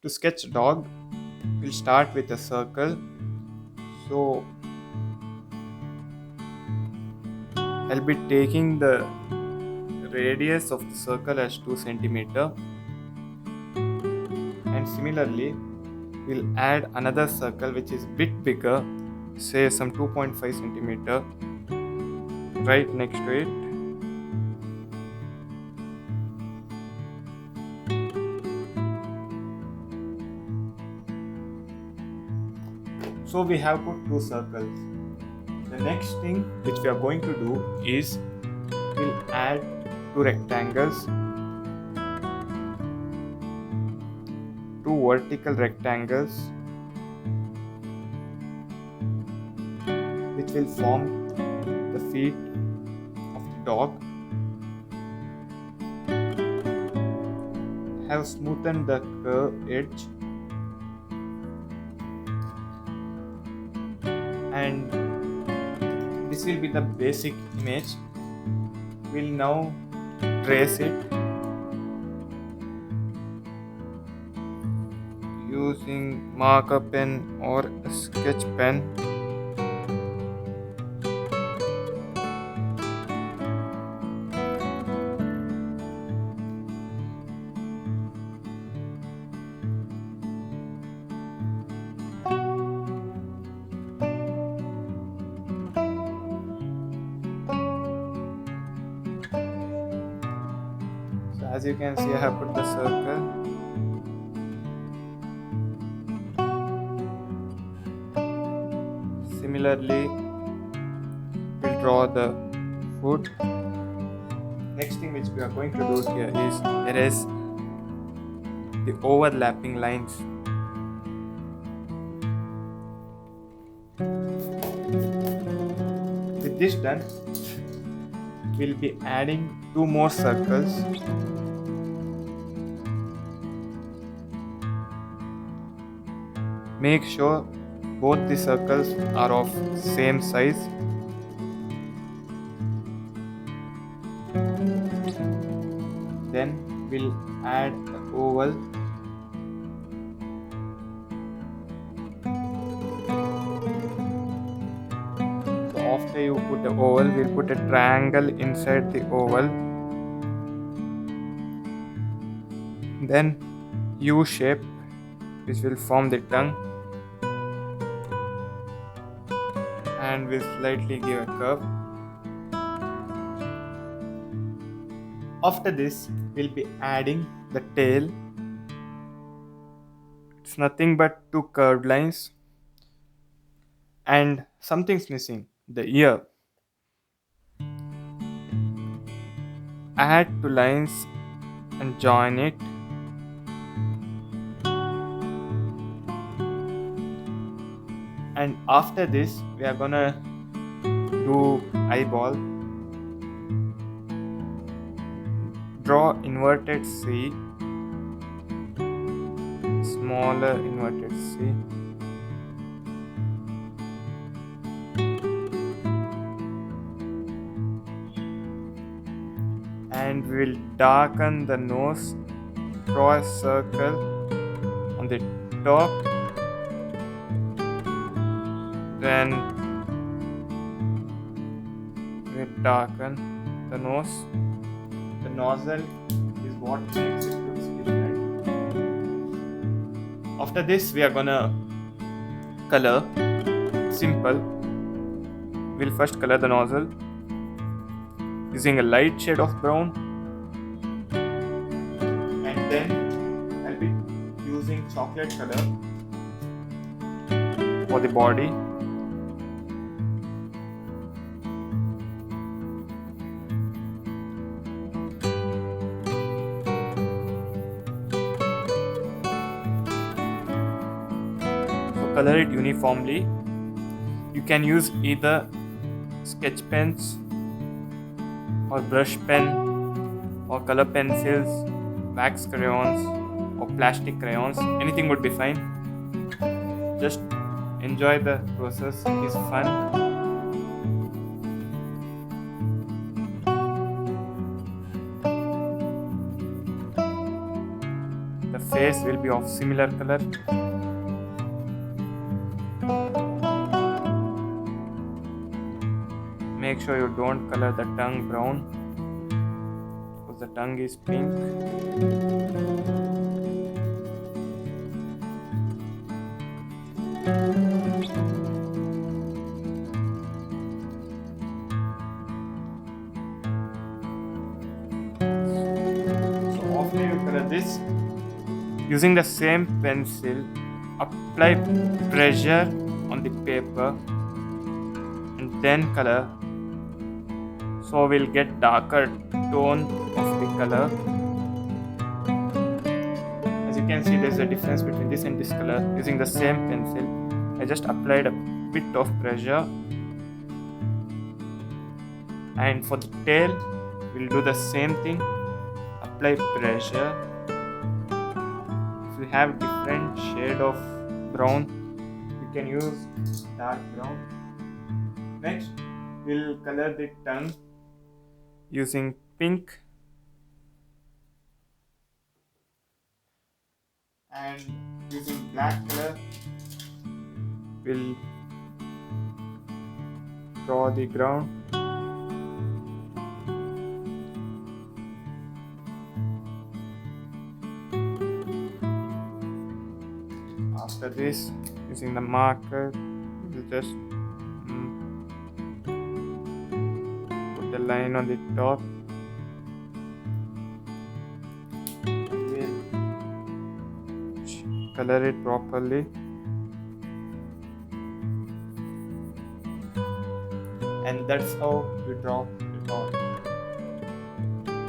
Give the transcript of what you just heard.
To sketch a dog, we'll start with a circle. So I'll be taking the radius of the circle as 2 centimeter, and similarly we'll add another circle which is bit bigger, say some 2.5 centimeter, right next to it. So we have put two circles. The next thing which we are going to do is we'll add two rectangles, two vertical rectangles which will form the feet of the dog. Have smoothened the curve edge, and this will be the basic image. We'll now trace it using marker pen or a sketch pen. So as you can see, I have put the circle. Similarly, we'll draw the foot. Next thing which we are going to do here is erase the overlapping lines. With this done, we'll be adding two more circles. Make sure both the circles are of same size. Then we'll add the oval. So after you put the oval, we'll put a triangle inside the oval. Then U shape, which will form the tongue, and will slightly give a curve. After this, we'll be adding the tail. It's nothing but two curved lines, and something's missing, the ear. Add two lines and join it. And after this, we are gonna do eyeball. Draw inverted C, smaller inverted C. And we'll darken the nose. Draw a circle on the top. Then we'll darken the nose. The nozzle is what makes it look different. After this, we are gonna color. Simple. We'll first color the nozzle using a light shade of brown, and then I'll be using chocolate color for the body. Color it uniformly. You can use either sketch pens or brush pen or color pencils, wax crayons or plastic crayons. Anything would be fine. Just enjoy the process, it is fun. The face will be of similar color. Make sure you don't color the tongue brown because the tongue is pink. So after you color this, using the same pencil, apply pressure on the paper and then color. So we'll get darker tone of the color. As you can see, there's a difference between this and this color. Using the same pencil, I just applied a bit of pressure. And for the tail, we'll do the same thing. Apply pressure. If you have different shade of brown, you can use dark brown. Next, we'll color the tongue using pink and using black color. We'll draw the ground. After this, using the marker, we'll just put the line on the top. We'll color it properly. And that's how we draw the dot.